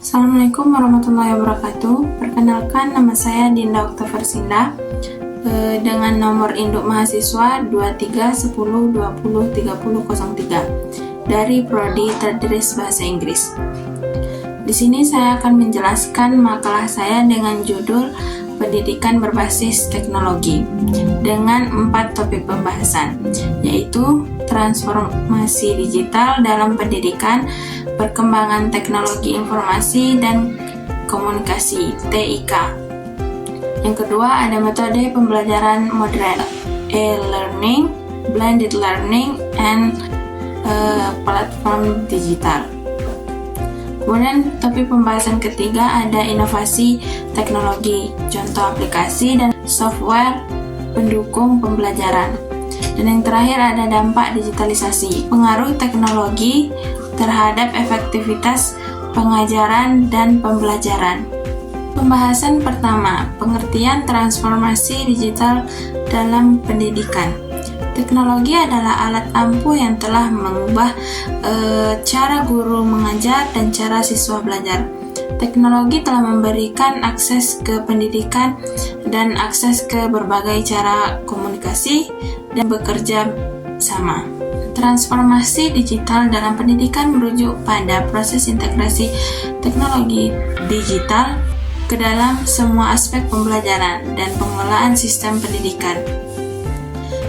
Assalamualaikum warahmatullahi wabarakatuh. Perkenalkan, nama saya Dinda Oktaver Sinda dengan nomor induk mahasiswa 2310203003 dari Prodi Tadris Bahasa Inggris. Di sini saya akan menjelaskan makalah saya dengan judul Pendidikan Berbasis Teknologi dengan 4 topik pembahasan, yaitu transformasi digital dalam pendidikan, perkembangan teknologi informasi dan komunikasi (TIK). Yang kedua, ada metode pembelajaran modern, e-learning, blended learning, and platform digital. Kemudian topik pembahasan ketiga ada inovasi teknologi, contoh aplikasi dan software pendukung pembelajaran. Dan yang terakhir ada dampak digitalisasi, pengaruh teknologi terhadap efektivitas pengajaran dan pembelajaran. Pembahasan pertama, pengertian transformasi digital dalam pendidikan. Teknologi adalah alat ampuh yang telah mengubah cara guru mengajar dan cara siswa belajar. Teknologi telah memberikan akses ke pendidikan dan akses ke berbagai cara komunikasi dan bekerja sama. Transformasi digital dalam pendidikan merujuk pada proses integrasi teknologi digital ke dalam semua aspek pembelajaran dan pengelolaan sistem pendidikan.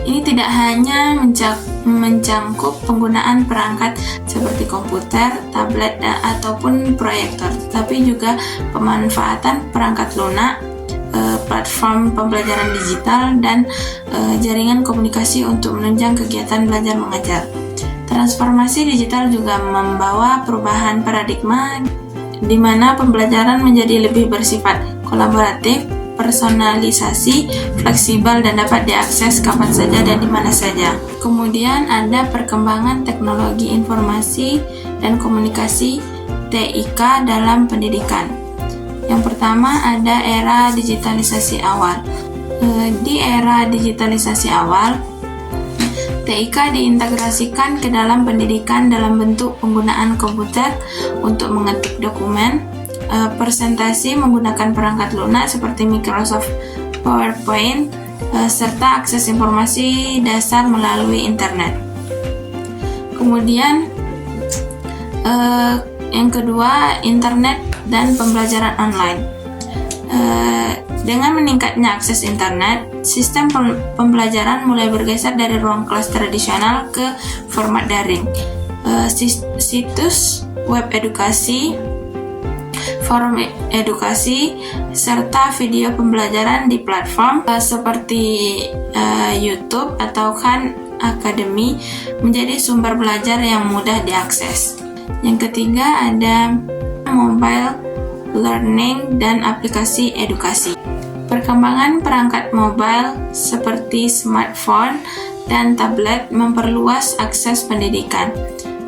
Ini tidak hanya mencangkup penggunaan perangkat seperti komputer, tablet, ataupun proyektor, tetapi juga pemanfaatan perangkat lunak, platform pembelajaran digital, dan jaringan komunikasi untuk menunjang kegiatan belajar mengajar. Transformasi digital juga membawa perubahan paradigma di mana pembelajaran menjadi lebih bersifat kolaboratif, personalisasi, fleksibel, dan dapat diakses kapan saja dan di mana saja. Kemudian ada perkembangan teknologi informasi dan komunikasi (TIK) dalam pendidikan. Yang pertama ada era digitalisasi awal. Di era digitalisasi awal, TIK diintegrasikan ke dalam pendidikan dalam bentuk penggunaan komputer untuk mengetik dokumen, presentasi menggunakan perangkat lunak seperti Microsoft PowerPoint, serta akses informasi dasar melalui internet. Kemudian yang kedua, internet dan pembelajaran online. Dengan meningkatnya akses internet, sistem pembelajaran mulai bergeser dari ruang kelas tradisional ke format daring. Situs web edukasi, forum edukasi, serta video pembelajaran di platform seperti YouTube atau Khan Academy menjadi sumber belajar yang mudah diakses. Yang ketiga ada mobile learning dan aplikasi edukasi. Perkembangan perangkat mobile seperti smartphone dan tablet memperluas akses pendidikan.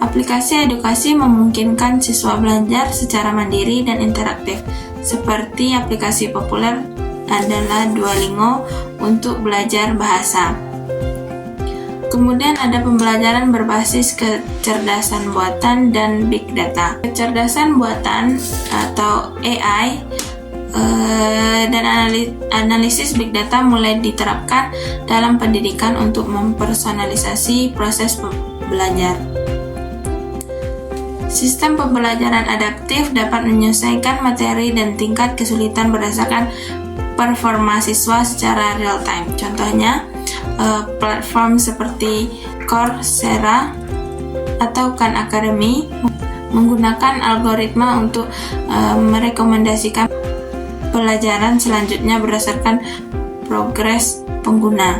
Aplikasi edukasi memungkinkan siswa belajar secara mandiri dan interaktif, seperti aplikasi populer adalah Duolingo untuk belajar bahasa. Kemudian ada pembelajaran berbasis kecerdasan buatan dan big data. Kecerdasan buatan atau AI dan analisis big data mulai diterapkan dalam pendidikan untuk mempersonalisasi proses belajar. Sistem pembelajaran adaptif dapat menyesuaikan materi dan tingkat kesulitan berdasarkan performa siswa secara real time. Contohnya, platform seperti Coursera atau Khan Academy menggunakan algoritma untuk merekomendasikan pelajaran selanjutnya berdasarkan progres pengguna.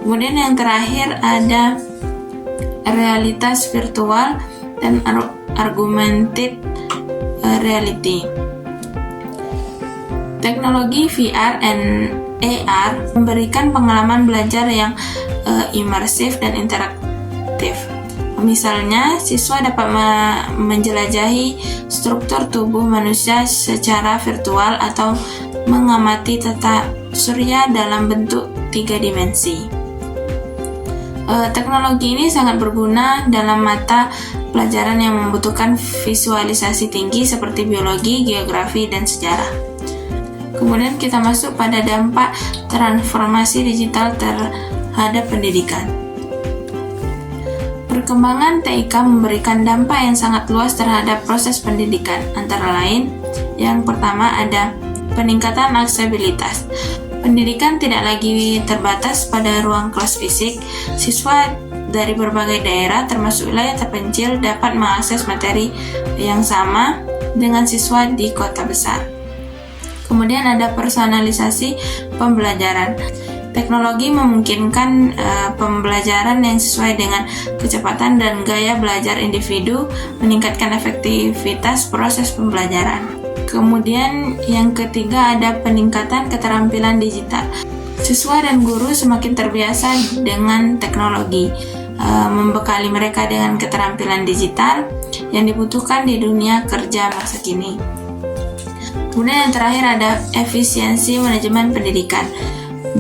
Kemudian yang terakhir ada realitas virtual dan augmented reality. Teknologi VR dan AR memberikan pengalaman belajar yang imersif dan interaktif. Misalnya, siswa dapat menjelajahi struktur tubuh manusia secara virtual atau mengamati tata surya dalam bentuk 3 dimensi. Teknologi ini sangat berguna dalam mata pelajaran yang membutuhkan visualisasi tinggi seperti biologi, geografi, dan sejarah. Kemudian kita masuk pada dampak transformasi digital terhadap pendidikan. Perkembangan TIK memberikan dampak yang sangat luas terhadap proses pendidikan. Antara lain, yang pertama ada peningkatan aksesibilitas. Pendidikan tidak lagi terbatas pada ruang kelas fisik. Siswa dari berbagai daerah, termasuk wilayah terpencil, dapat mengakses materi yang sama dengan siswa di kota besar. Kemudian ada personalisasi pembelajaran. Teknologi memungkinkan pembelajaran yang sesuai dengan kecepatan dan gaya belajar individu, meningkatkan efektivitas proses pembelajaran. Kemudian yang ketiga ada peningkatan keterampilan digital. Siswa dan guru semakin terbiasa dengan teknologi, membekali mereka dengan keterampilan digital yang dibutuhkan di dunia kerja masa kini. Kemudian yang terakhir ada efisiensi manajemen pendidikan.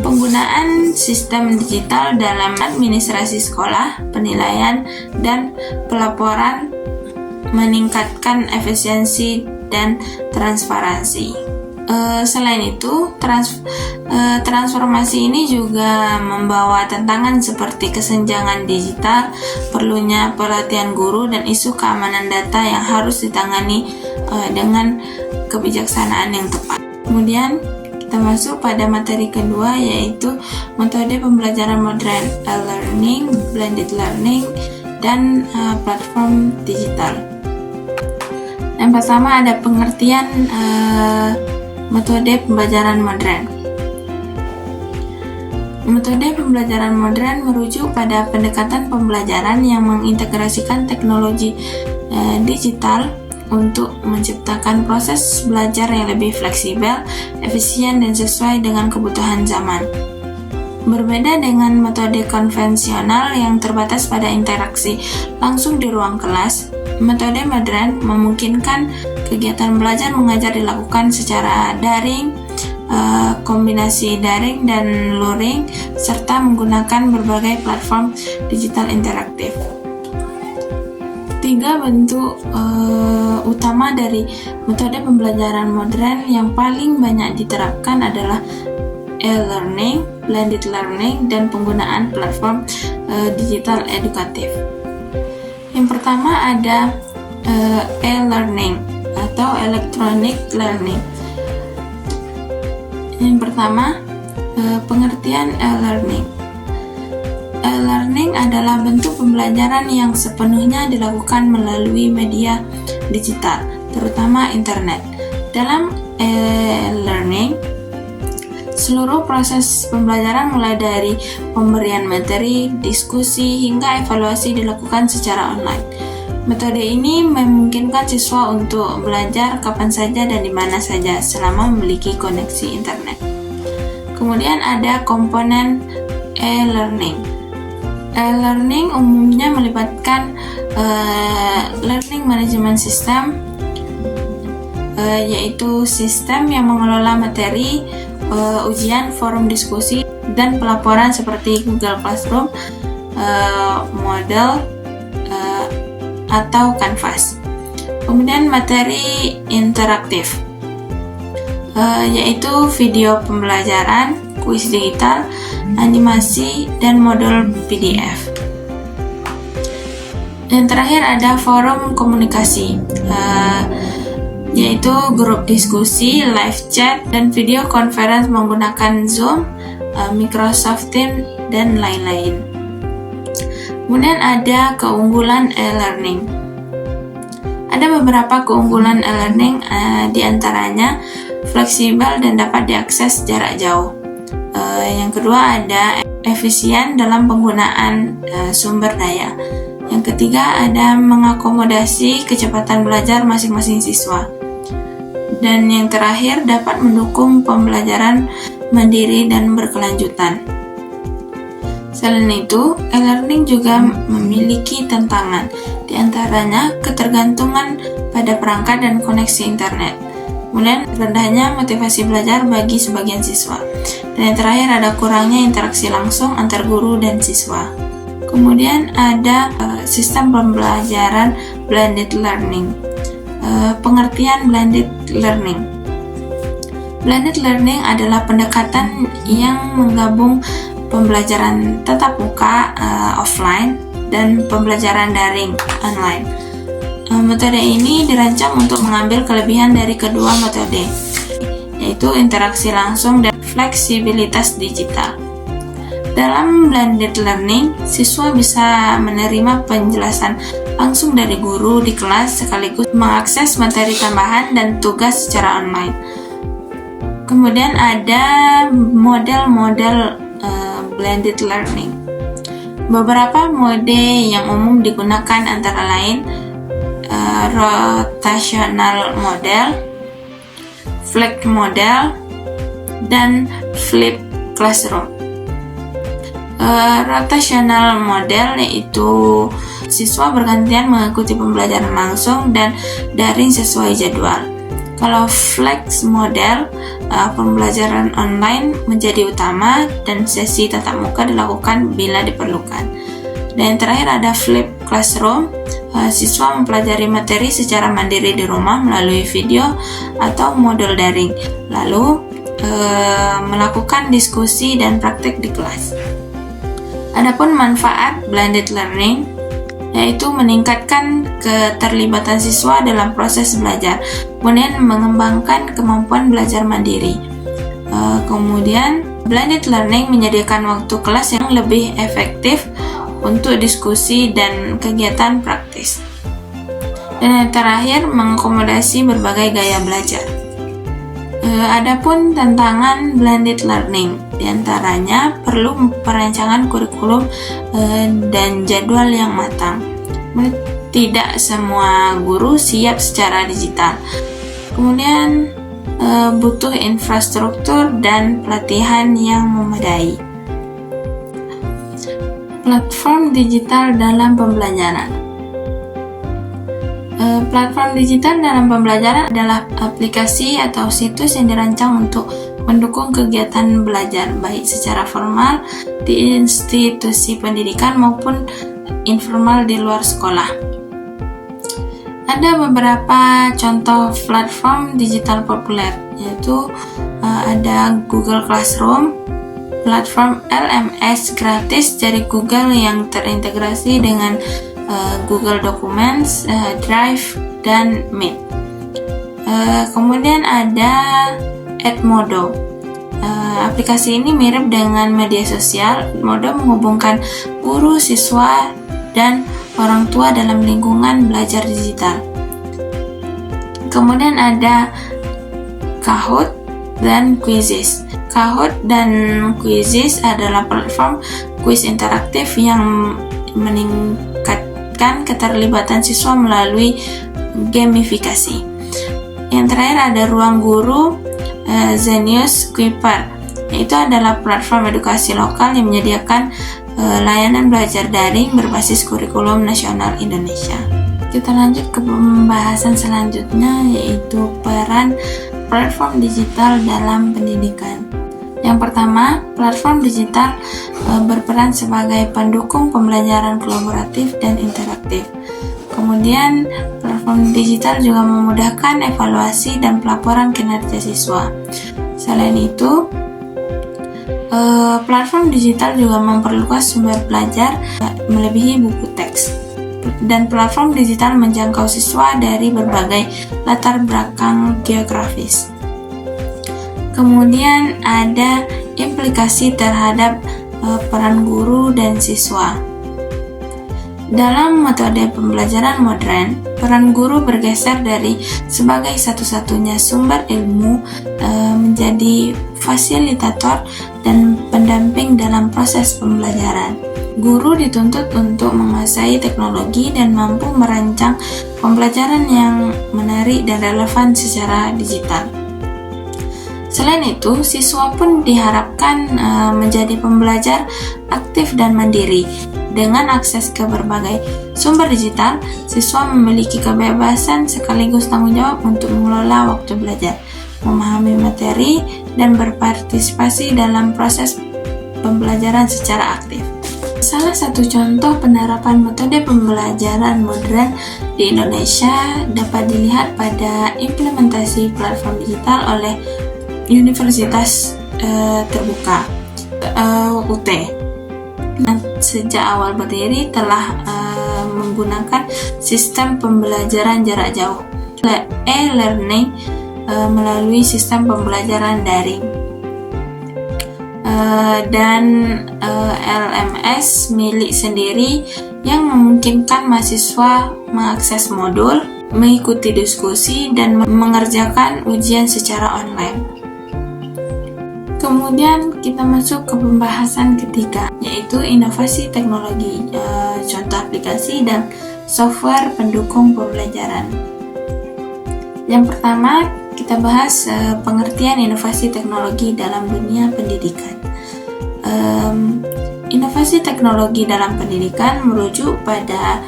Penggunaan sistem digital dalam administrasi sekolah, penilaian, dan pelaporan meningkatkan efisiensi dan transparansi. Selain itu, transformasi ini juga membawa tantangan seperti kesenjangan digital, perlunya pelatihan guru, dan isu keamanan data yang harus ditangani dengan kebijaksanaan yang tepat. Kemudian kita masuk pada materi kedua, yaitu metode pembelajaran modern, e-learning, blended learning, dan platform digital. Yang pertama ada pengertian metode pembelajaran modern. Metode pembelajaran modern merujuk pada pendekatan pembelajaran yang mengintegrasikan teknologi digital untuk menciptakan proses belajar yang lebih fleksibel, efisien, dan sesuai dengan kebutuhan zaman. Berbeda dengan metode konvensional yang terbatas pada interaksi langsung di ruang kelas, metode modern memungkinkan kegiatan belajar mengajar dilakukan secara daring, kombinasi daring dan luring, serta menggunakan berbagai platform digital interaktif. 3 bentuk utama dari metode pembelajaran modern yang paling banyak diterapkan adalah e-learning, blended learning, dan penggunaan platform digital edukatif. Yang pertama ada e-learning atau electronic learning. Yang pertama, pengertian e-learning. E-learning adalah bentuk pembelajaran yang sepenuhnya dilakukan melalui media digital, terutama internet. Dalam e-learning, seluruh proses pembelajaran mulai dari pemberian materi, diskusi, hingga evaluasi dilakukan secara online. Metode ini memungkinkan siswa untuk belajar kapan saja dan di mana saja selama memiliki koneksi internet. Kemudian ada komponen e-learning. E-learning umumnya melibatkan learning management system, yaitu sistem yang mengelola materi, ujian, forum diskusi, dan pelaporan seperti Google Classroom, Moodle, atau Canvas. Kemudian materi interaktif, yaitu video pembelajaran, kuis digital, animasi, dan modul PDF. Dan terakhir ada forum komunikasi, yaitu grup diskusi, live chat, dan video conference menggunakan Zoom, Microsoft Teams, dan lain-lain. Kemudian ada keunggulan e-learning. Ada beberapa keunggulan e-learning, diantaranya fleksibel dan dapat diakses jarak jauh. Yang kedua ada efisien dalam penggunaan sumber daya. Yang ketiga ada mengakomodasi kecepatan belajar masing-masing siswa. Dan yang terakhir dapat mendukung pembelajaran mandiri dan berkelanjutan. Selain itu, e-learning juga memiliki tantangan, di antaranya ketergantungan pada perangkat dan koneksi internet. Kemudian rendahnya motivasi belajar bagi sebagian siswa. Dan yang terakhir ada kurangnya interaksi langsung antar guru dan siswa. Kemudian ada sistem pembelajaran blended learning. Pengertian blended learning. Blended learning adalah pendekatan yang menggabung pembelajaran tatap muka offline dan pembelajaran daring online. Metode ini dirancang untuk mengambil kelebihan dari kedua metode, yaitu interaksi langsung dan fleksibilitas digital. Dalam blended learning, siswa bisa menerima penjelasan langsung dari guru di kelas sekaligus mengakses materi tambahan dan tugas secara online. Kemudian ada model-model blended learning. Beberapa mode yang umum digunakan antara lain rotational model, flipped model, dan flipped classroom. Rotational model yaitu siswa bergantian mengikuti pembelajaran langsung dan daring sesuai jadwal. Kalau flex model, pembelajaran online menjadi utama dan sesi tatap muka dilakukan bila diperlukan. Dan yang terakhir ada flip classroom, siswa mempelajari materi secara mandiri di rumah melalui video atau modul daring, lalu melakukan diskusi dan praktik di kelas. Adapun manfaat blended learning yaitu meningkatkan keterlibatan siswa dalam proses belajar, kemudian mengembangkan kemampuan belajar mandiri. Kemudian blended learning menyediakan waktu kelas yang lebih efektif untuk diskusi dan kegiatan praktis. Dan yang terakhir, mengakomodasi berbagai gaya belajar. Adapun tantangan blended learning, diantaranya perlu perancangan kurikulum dan jadwal yang matang. Tidak semua guru siap secara digital. Kemudian butuh infrastruktur dan pelatihan yang memadai. Platform digital dalam pembelajaran. Platform digital dalam pembelajaran adalah aplikasi atau situs yang dirancang untuk mendukung kegiatan belajar baik secara formal di institusi pendidikan maupun informal di luar sekolah. Ada beberapa contoh platform digital populer, yaitu ada Google Classroom, platform LMS gratis dari Google yang terintegrasi dengan Google Documents, Drive, dan Meet. Kemudian ada Edmodo. Aplikasi ini mirip dengan media sosial. Edmodo menghubungkan guru, siswa, dan orang tua dalam lingkungan belajar digital. Kemudian ada Kahoot dan Quizizz. Kahoot dan Quizizz adalah platform kuis interaktif yang meningkatkan keterlibatan siswa melalui gamifikasi. Yang terakhir ada Ruang Guru, Zenius Kuiper. Itu adalah platform edukasi lokal yang menyediakan layanan belajar daring berbasis kurikulum nasional Indonesia. Kita lanjut ke pembahasan selanjutnya, yaitu peran platform digital dalam pendidikan. Yang pertama, platform digital berperan sebagai pendukung pembelajaran kolaboratif dan interaktif. Kemudian, platform digital juga memudahkan evaluasi dan pelaporan kinerja siswa. Selain itu, platform digital juga memperluas sumber belajar melebihi buku teks. Dan platform digital menjangkau siswa dari berbagai latar belakang geografis. Kemudian ada implikasi terhadap peran guru dan siswa. Dalam metode pembelajaran modern, peran guru bergeser dari sebagai satu-satunya sumber ilmu menjadi fasilitator dan pendamping dalam proses pembelajaran. Guru dituntut untuk menguasai teknologi dan mampu merancang pembelajaran yang menarik dan relevan secara digital. Selain itu, siswa pun diharapkan menjadi pembelajar aktif dan mandiri. Dengan akses ke berbagai sumber digital, siswa memiliki kebebasan sekaligus tanggung jawab untuk mengelola waktu belajar, memahami materi, dan berpartisipasi dalam proses pembelajaran secara aktif. Salah satu contoh penerapan metode pembelajaran modern di Indonesia dapat dilihat pada implementasi platform digital oleh Universitas Terbuka UT. Sejak awal berdiri telah menggunakan sistem pembelajaran jarak jauh, e-learning, melalui sistem pembelajaran daring, dan LMS milik sendiri yang memungkinkan mahasiswa mengakses modul, mengikuti diskusi, dan mengerjakan ujian secara online. Kemudian kita masuk ke pembahasan ketiga, yaitu inovasi teknologi, contoh aplikasi dan software pendukung pembelajaran. Yang pertama, kita bahas pengertian inovasi teknologi dalam dunia pendidikan. Inovasi teknologi dalam pendidikan merujuk pada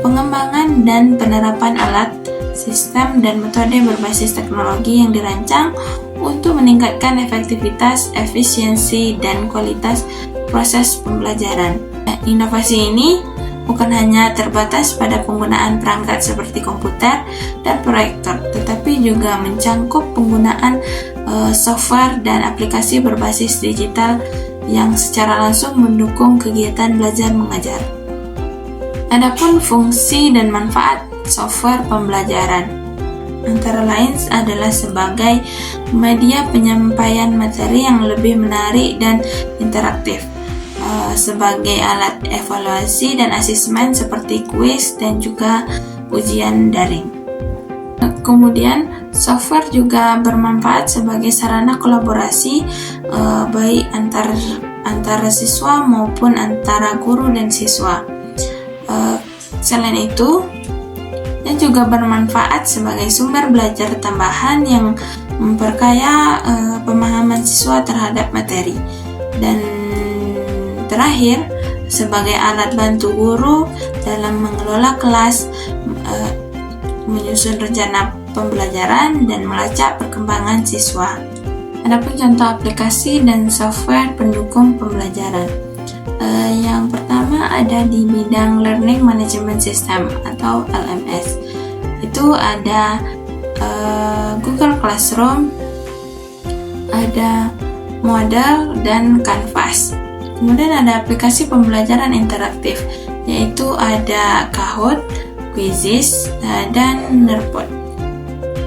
pengembangan dan penerapan alat, sistem, dan metode berbasis teknologi yang dirancang untuk meningkatkan efektivitas, efisiensi, dan kualitas proses pembelajaran. Inovasi ini bukan hanya terbatas pada penggunaan perangkat seperti komputer dan proyektor, tetapi juga mencangkup penggunaan software dan aplikasi berbasis digital yang secara langsung mendukung kegiatan belajar mengajar. Adapun fungsi dan manfaat software pembelajaran antara lain adalah sebagai media penyampaian materi yang lebih menarik dan interaktif, sebagai alat evaluasi dan asesmen seperti kuis dan juga ujian daring. Kemudian software juga bermanfaat sebagai sarana kolaborasi, baik antara siswa maupun antara guru dan siswa. Selain itu, dia juga bermanfaat sebagai sumber belajar tambahan yang memperkaya pemahaman siswa terhadap materi. Dan terakhir, sebagai alat bantu guru dalam mengelola kelas, menyusun rencana pembelajaran, dan melacak perkembangan siswa. Adapun contoh aplikasi dan software pendukung pembelajaran. Yang pertama ada di bidang Learning Management System atau LMS. Itu ada Google Classroom, ada Moodle, dan Canvas. Kemudian ada aplikasi pembelajaran interaktif, yaitu ada Kahoot, Quizizz, dan Nerpod.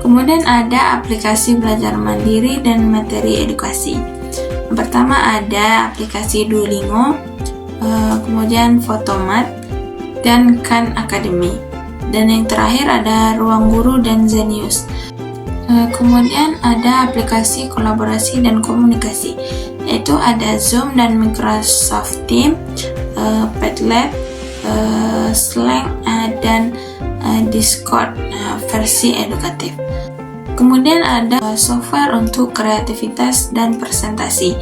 Kemudian ada aplikasi belajar mandiri dan materi edukasi. Yang pertama ada aplikasi Duolingo, kemudian Photomath, dan Khan Academy. Dan yang terakhir ada Ruang Guru dan Zenius. Kemudian ada aplikasi kolaborasi dan komunikasi, yaitu ada Zoom dan Microsoft Teams, Padlet, Slack, dan Discord versi edukatif. Kemudian ada software untuk kreativitas dan presentasi,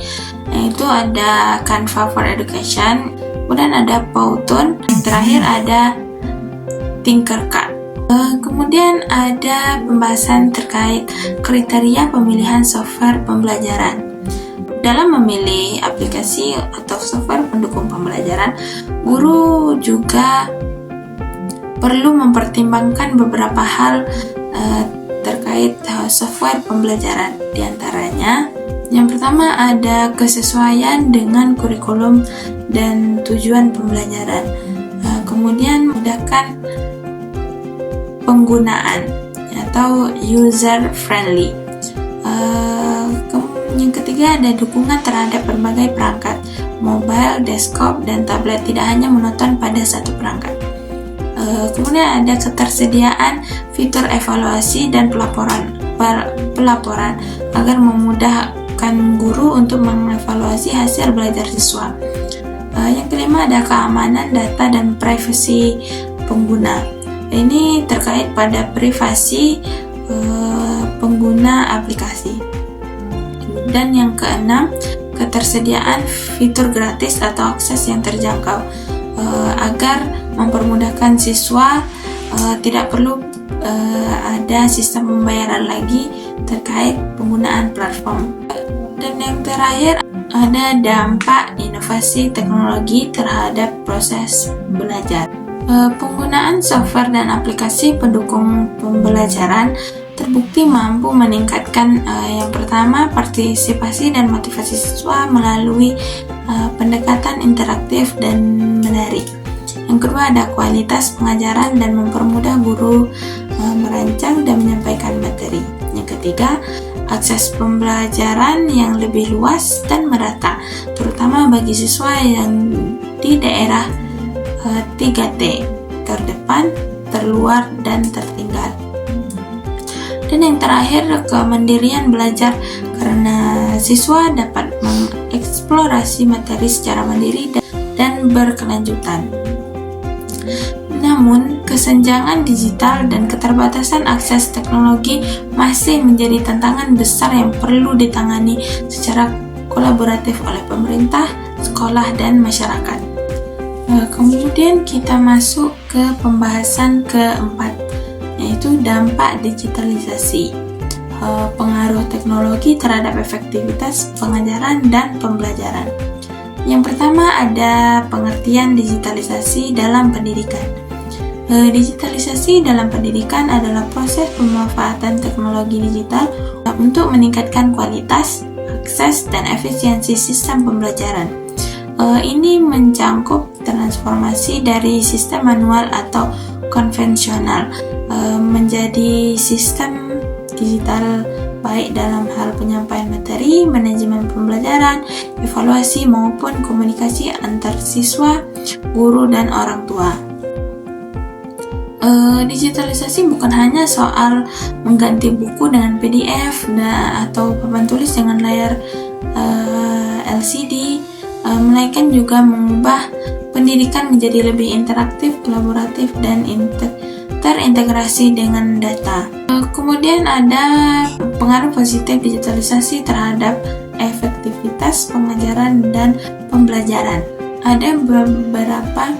yaitu ada Canva for Education, kemudian ada Powtoon, terakhir ada Tinkercad. Kemudian ada pembahasan terkait kriteria pemilihan software pembelajaran. Dalam memilih aplikasi atau software pendukung pembelajaran, guru juga perlu mempertimbangkan beberapa hal terkait software pembelajaran. Di antaranya, yang pertama ada kesesuaian dengan kurikulum dan tujuan pembelajaran. Kemudian memudahkan penggunaan atau user friendly. Yang ketiga ada dukungan terhadap berbagai perangkat mobile, desktop, dan tablet, tidak hanya menonton pada satu perangkat. Kemudian ada ketersediaan fitur evaluasi dan pelaporan agar memudahkan guru untuk mengevaluasi hasil belajar siswa. Yang kelima ada keamanan data dan privasi pengguna. Ini terkait pada privasi pengguna aplikasi. Dan yang keenam, ketersediaan fitur gratis atau akses yang terjangkau, agar mempermudahkan siswa, tidak perlu ada sistem pembayaran lagi terkait penggunaan platform. Dan yang terakhir ada dampak inovasi teknologi terhadap proses belajar. Penggunaan software dan aplikasi pendukung pembelajaran terbukti mampu meningkatkan yang pertama partisipasi dan motivasi siswa melalui pendekatan interaktif dan menarik. Yang kedua ada kualitas pengajaran dan mempermudah guru merancang dan menyampaikan materi. Yang ketiga, akses pembelajaran yang lebih luas dan merata, terutama bagi siswa yang di daerah 3T, terdepan, terluar, dan tertinggal. Dan yang terakhir, kemandirian belajar karena siswa dapat mengeksplorasi materi secara mandiri dan berkelanjutan. Namun, kesenjangan digital dan keterbatasan akses teknologi masih menjadi tantangan besar yang perlu ditangani secara kolaboratif oleh pemerintah, sekolah, dan masyarakat. Kemudian kita masuk ke pembahasan keempat, yaitu dampak digitalisasi, pengaruh teknologi terhadap efektivitas pengajaran dan pembelajaran. Yang pertama ada pengertian digitalisasi dalam pendidikan. Digitalisasi dalam pendidikan adalah proses pemanfaatan teknologi digital untuk meningkatkan kualitas, akses, dan efisiensi sistem pembelajaran. Ini mencangkup transformasi dari sistem manual atau konvensional menjadi sistem digital, baik dalam hal penyampaian materi, manajemen pembelajaran, evaluasi maupun komunikasi antar siswa, guru, dan orang tua. Digitalisasi bukan hanya soal mengganti buku dengan PDF atau papan tulis dengan layar LCD, melainkan juga mengubah pendidikan menjadi lebih interaktif, kolaboratif, dan terintegrasi dengan data. Kemudian ada pengaruh positif digitalisasi terhadap efektivitas pengajaran dan pembelajaran. Ada beberapa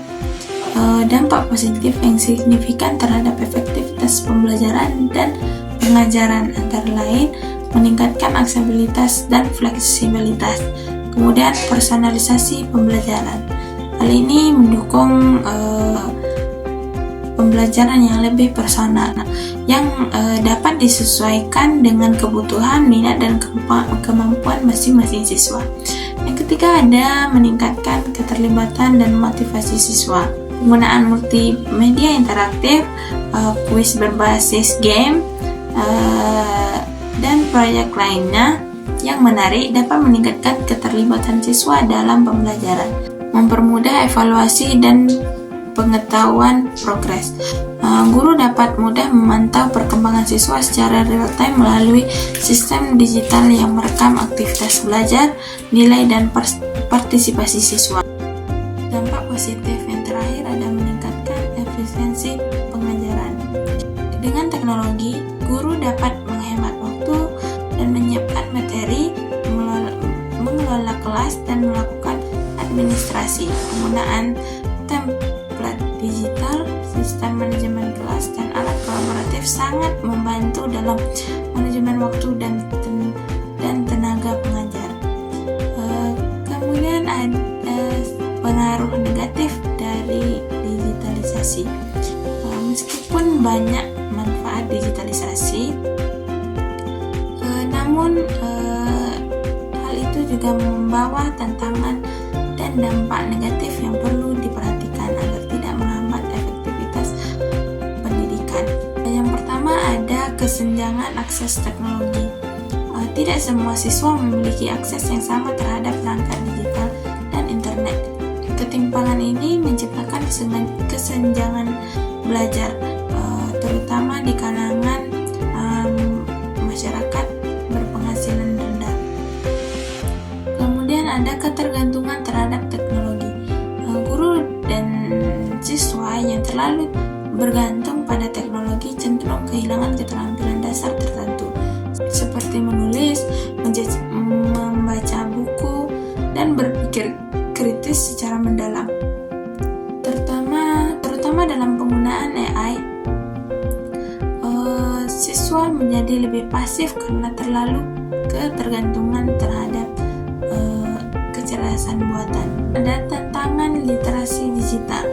dampak positif yang signifikan terhadap efektivitas pembelajaran dan pengajaran, antara lain meningkatkan aksesibilitas dan fleksibilitas. Kemudian personalisasi pembelajaran. Hal ini mendukung pembelajaran yang lebih personal, yang dapat disesuaikan dengan kebutuhan, minat, dan kemampuan masing-masing siswa. Yang ketiga ada meningkatkan keterlibatan dan motivasi siswa. Penggunaan multimedia interaktif, kuis berbasis game, dan proyek lainnya yang menarik dapat meningkatkan keterlibatan siswa dalam pembelajaran, mempermudah evaluasi dan pengetahuan progres. Guru dapat mudah memantau perkembangan siswa secara real-time melalui sistem digital yang merekam aktivitas belajar, nilai, dan partisipasi siswa. Dampak positif yang terakhir ada meningkatkan efisiensi pengajaran. Dengan teknologi, guru dapat menghemat waktu dan menyiapkan materi, mengelola kelas, dan melakukan administrasi. Penggunaan template digital, sistem manajemen kelas, dan alat kolaboratif sangat membantu dalam manajemen waktu dan tenaga pengajar. Kemudian ada pengaruh negatif dari digitalisasi. Meskipun banyak manfaat digitalisasi, namun hal itu juga membawa tantangan dan dampak negatif yang perlu diperhatikan agar tidak menghambat efektivitas pendidikan. Yang pertama ada kesenjangan akses teknologi. Tidak semua siswa memiliki akses yang sama terhadap perangkat digital dan internet. Ketimpangan ini menciptakan kesenjangan belajar, terutama di kalangan masyarakat berpenghasilan rendah. Kemudian ada ketergantungan terhadap teknologi. Guru dan siswa yang terlalu bergantung pada teknologi cenderung kehilangan keterampilan dasar tertentu, seperti menulis, membaca buku, dan berpikir kritis secara mendalam. Terutama dalam penggunaan AI, siswa menjadi lebih pasif karena terlalu ketergantungan terhadap kecerdasan buatan. Ada tantangan literasi digital.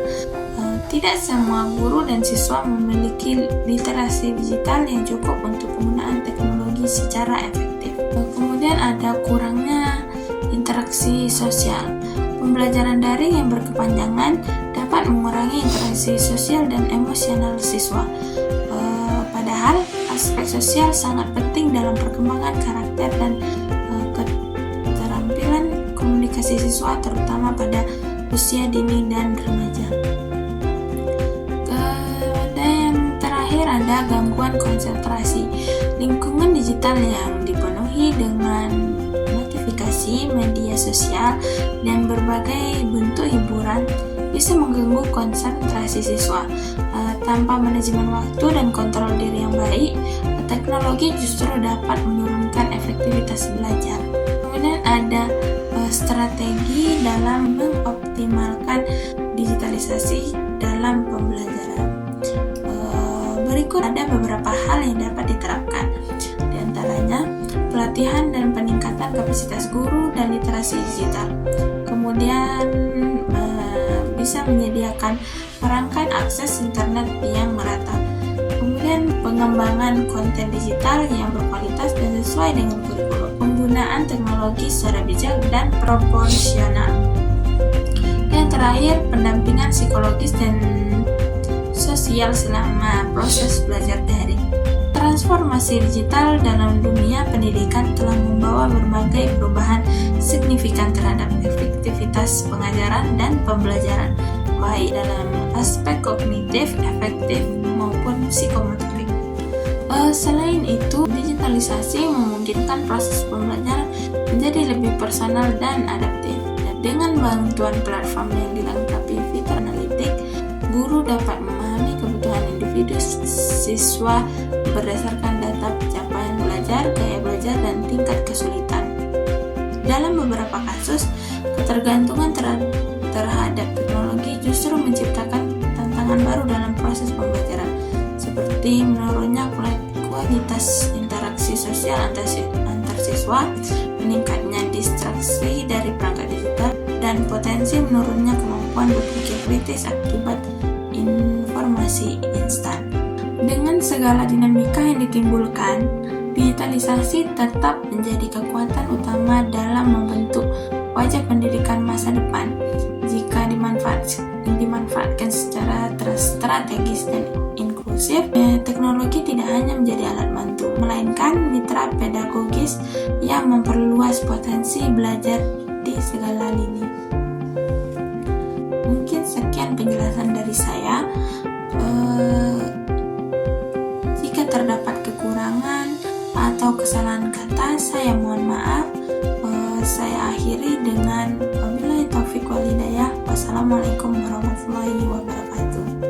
Tidak semua guru dan siswa memiliki literasi digital yang cukup untuk penggunaan teknologi secara efektif. Kemudian ada kurangnya interaksi sosial. Pembelajaran daring yang berkepanjangan dapat mengurangi interaksi sosial dan emosional siswa. Padahal aspek sosial sangat penting dalam perkembangan karakter dan keterampilan komunikasi siswa, terutama pada usia dini dan remaja. Ada gangguan konsentrasi. Lingkungan digital yang dipenuhi dengan notifikasi, media sosial, dan berbagai bentuk hiburan bisa mengganggu konsentrasi siswa. Tanpa manajemen waktu dan kontrol diri yang baik, teknologi justru dapat menurunkan efektivitas belajar. Kemudian ada strategi dalam mengoptimalkan digitalisasi dalam pembelajaran. Berikut ada beberapa hal yang dapat diterapkan, di antaranya pelatihan dan peningkatan kapasitas guru dan literasi digital. Kemudian bisa menyediakan perangkat akses internet yang merata. Kemudian pengembangan konten digital yang berkualitas dan sesuai dengan kurikulum. Penggunaan teknologi secara bijak dan proporsional. Yang terakhir, pendampingan psikologis dan sosial selama proses belajar daring. Transformasi digital dalam dunia pendidikan telah membawa berbagai perubahan signifikan terhadap efektivitas pengajaran dan pembelajaran, baik dalam aspek kognitif, efektif, maupun psikomotorik. Selain itu, digitalisasi memungkinkan proses pembelajaran menjadi lebih personal dan adaptif. Dengan bantuan platform yang dilengkapi fitur analitik, guru dapat memahami kebutuhan individu siswa berdasarkan data pencapaian belajar, gaya belajar, dan tingkat kesulitan. Dalam beberapa kasus, ketergantungan terhadap teknologi justru menciptakan tantangan baru dalam proses pembelajaran, seperti menurunnya kualitas interaksi sosial antar siswa, meningkatnya distraksi dari perangkat digital, dan potensi menurunnya kemampuan berpikir kritis akibat informasi instan. Dengan segala dinamika yang ditimbulkan, digitalisasi tetap menjadi kekuatan utama dalam membentuk wajah pendidikan masa depan. Jika dimanfaatkan secara strategis dan inklusif, teknologi tidak hanya menjadi alat bantu, melainkan mitra pedagogis yang memperluas potensi belajar di segala lini. Mungkin sekian penjelasan dari saya. Jika terdapat kekurangan atau kesalahan kata, saya mohon maaf. Saya akhiri dengan wabillahi taufiq wal hidayah. Wassalamualaikum warahmatullahi wabarakatuh.